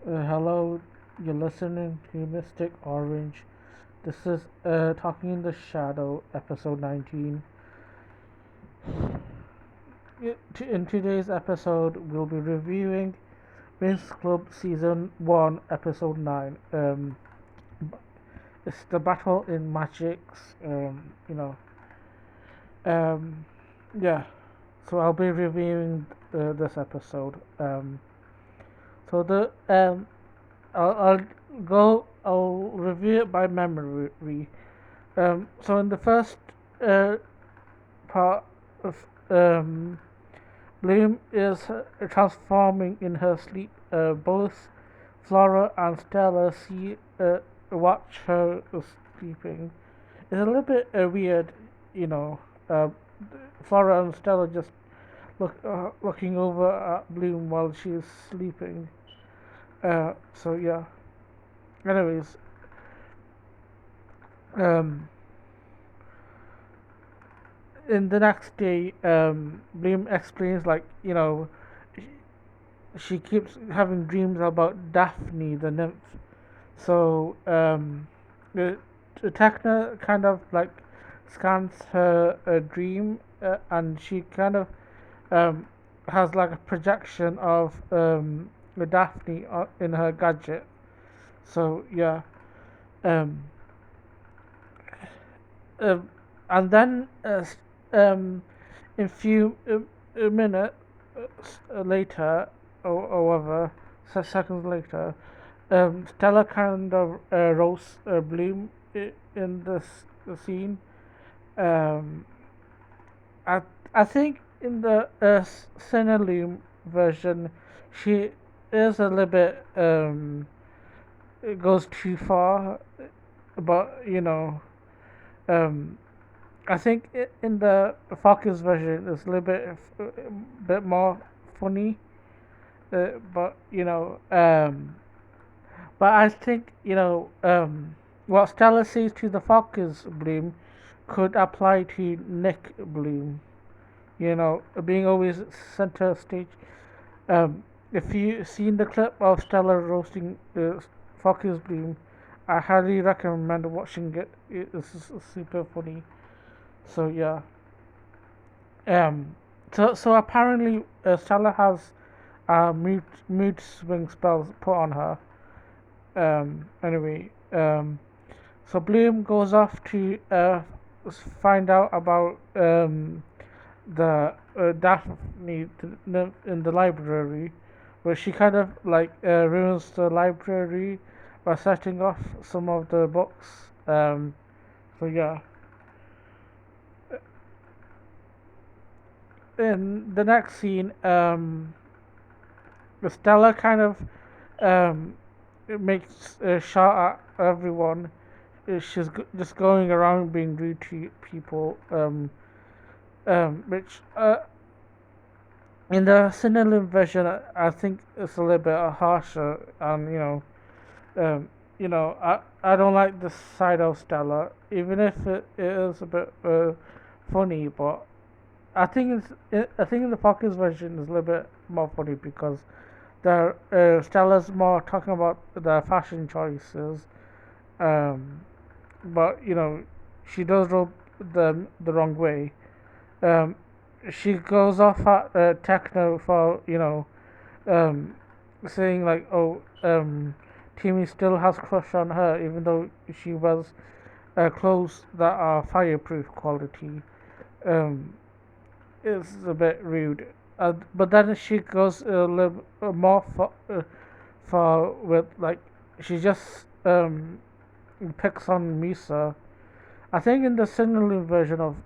Hello, you're listening to Mystic Orange. This is Talking in the Shadow, episode 19. In today's episode, we'll be reviewing Winx Club Season 1, Episode 9. It's the Battle in Magics. Um, yeah, so I'll be reviewing this episode. So the I'll I'll review it by memory. So in the first uh, part of Bloom is transforming in her sleep. Both Flora and Stella watch her sleeping. It's a little bit weird, you know. Uh, Flora and Stella just looking over at Bloom while she's sleeping. So yeah. Anyways, um, in the next day, Bloom explains she keeps having dreams about Daphne the nymph. So the Techna kind of like scans her dream, and she kind of um, has like a projection of Daphne in her gadget. So yeah, um, uh, and then in few a minute later, or whatever, seconds later, Stella kind of roasts Bloom in this scene. Um, I I think in the Cinelume version, she is a little bit it goes too far, but um, I think in the Focus version it's a little bit more funny, but but I think what Stella says to the Focus Bloom could apply to Nick Bloom. Being always center stage. If you seen the clip of Stella roasting Focus Bloom, I highly recommend watching it. It's super funny. So yeah. Um. So apparently, Stella has mood swing spells put on her. Anyway. So Bloom goes off to find out about the Daphne in the library, where she kind of like ruins the library by setting off some of the books. So yeah, in the next scene, Stella kind of um, makes a shot at everyone. She's just going around being rude to people. Which in the Cinelim version, I think it's a little bit harsher, and I don't like this side of Stella, even if it is a bit funny. But I think in the Pockets version is a little bit more funny because the Stella's more talking about the fashion choices, um, but she does rub the wrong way. Um, she goes off at Techno for um, saying like, oh, Timmy still has crush on her, even though she wears clothes that are fireproof quality. Um, it's a bit rude. But then she goes a little more far with like she just picks on Misa. I think in the Cinnamon version of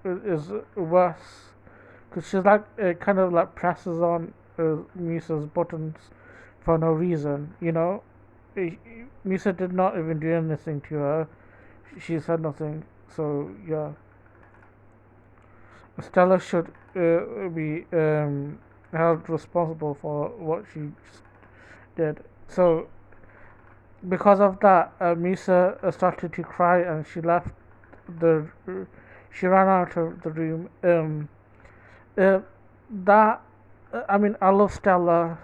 is worse because she's like kind of like presses on Misa's buttons for no reason. Misa did not even do anything to her. She said nothing. So yeah, Stella should be held responsible for what she did. So because of that, Misa started to cry and she left the. She ran out of the room. Uh, that I mean, I love Stella.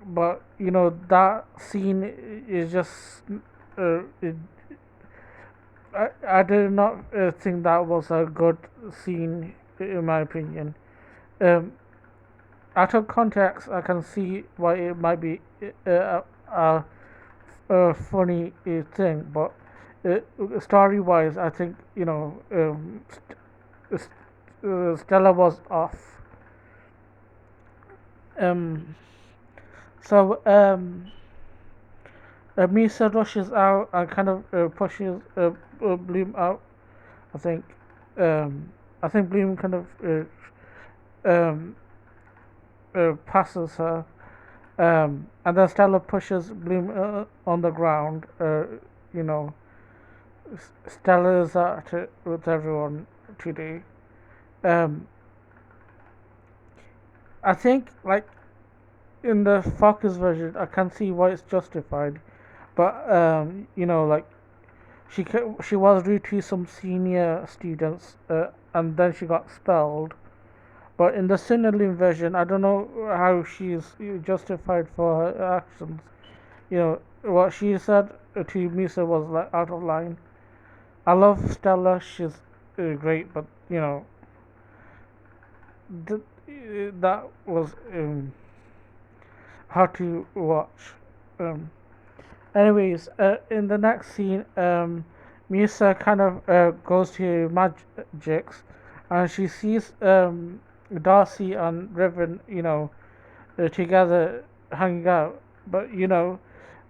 but that scene is just it, I did not think that was a good scene in my opinion. Um, Out of context, I can see why it might be a funny thing, but story wise, I think Stella was off. Um, so Misa rushes out and kind of pushes Bloom out. I think um, I think Bloom kind of um, passes her. And then Stella pushes Bloom on the ground. You know, Stella is at it with everyone today. Um, I think, like, in the Focus version, I can see why it's justified. But, like, she was rude to some senior students, and then she got expelled. But in the Cinderlin version, I don't know how she's justified for her actions. What she said to Misa was like out of line. I love Stella; she's great, but that was hard to watch. Um, Anyways, in the next scene, Misa kind of goes to Magic's, and she sees Darcy and Riven, together hanging out. But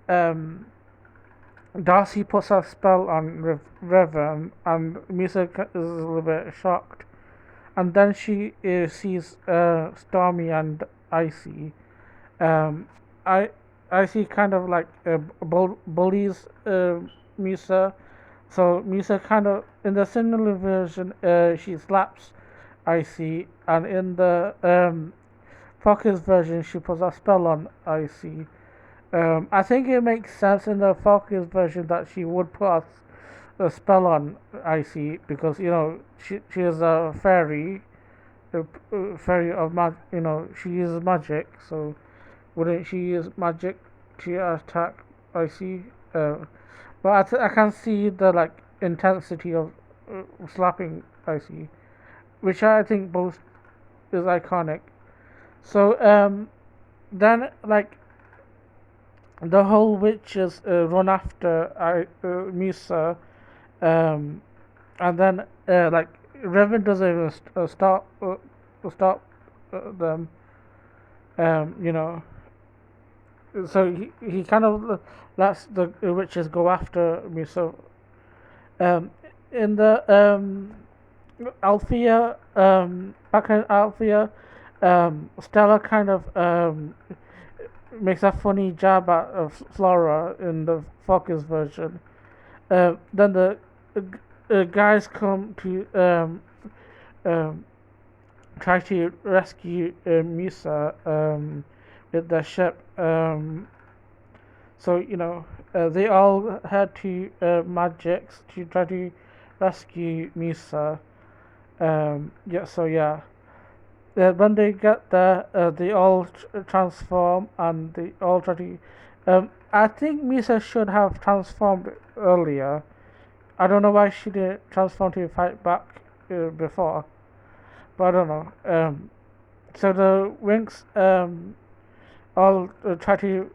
um, Darcy puts a spell on Riven, and Misa is a little bit shocked. And then she sees Stormy and Icy. Um, I Icy kind of like bullies Misa. So Misa kind of in the cinema version she slaps Icy, and in the Focus version she puts a spell on Icy. I think it makes sense in the Focus version that she would put a spell on Icy because she is a fairy, fairy of she uses magic, so wouldn't she use magic to attack Icy? But I can see the like intensity of slapping Icy, which I think both is iconic. So then like the whole witches run after Misa, um, and then like Revan doesn't even stop them. You know, so he kind of lets the witches go after me. So um, in the Althea, back in Althea, Stella kind of makes a funny jab at Flora in the Focus version. Then the guys come to um, try to rescue Misa with their ship. So they all head to Magic's to try to rescue Misa. Yeah, so yeah. When they get there, they all transform and they all try to. I think Misa should have transformed earlier. I don't know why she didn't transform to fight back before, but I don't know. So the Winx all try to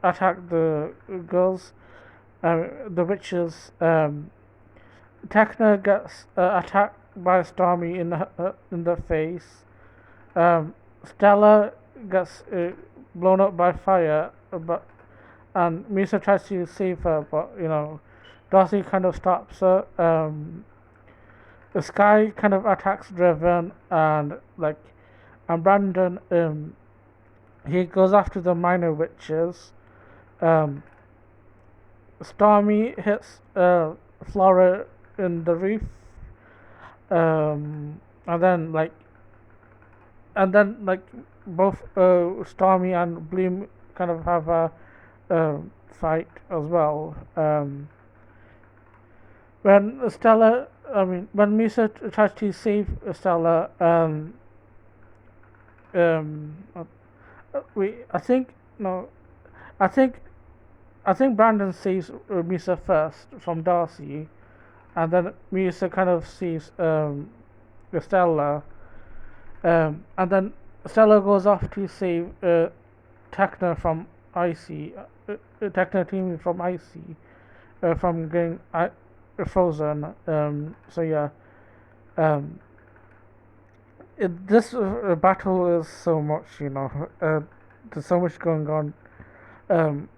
attack the girls, the witches. Techna gets attacked by Stormy in the face. Stella gets blown up by fire, but and Misa tries to save her, but Darcy kind of stops her. The Sky kind of attacks Driven, and Brandon he goes after the minor witches. Um, Stormy hits Flora in the reef, um, and then both Stormy and Bloom kind of have a fight as well. When Misa tries to save Stella, I think no, I think I think Brandon sees Misa first from Darcy, and then Misa kind of sees Stella, and then Stella goes off to save Techno from Icy, Techno team from Icy, from getting frozen. So yeah, um, this battle is so much, you know. There's so much going on.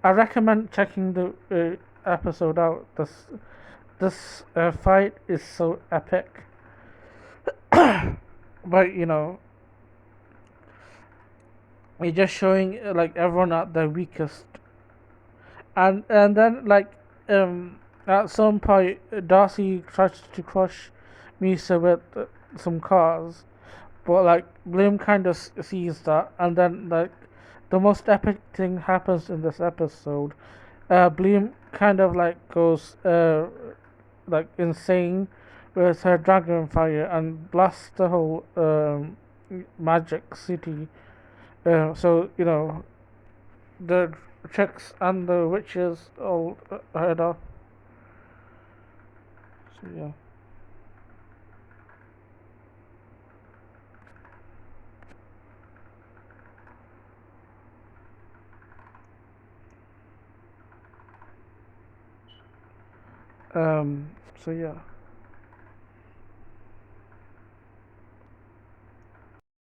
I recommend checking the episode out. This fight is so epic, but you know, it's just showing like everyone at their weakest, and then like at some point Darcy tries to crush Misa with some cars, but like Bloom kind of sees that, and then like the most epic thing happens in this episode. Bloom kind of like goes like insane with her dragon fire and blasts the whole magic city. So you know the tricks and the witches all head off. So yeah. Um. So yeah.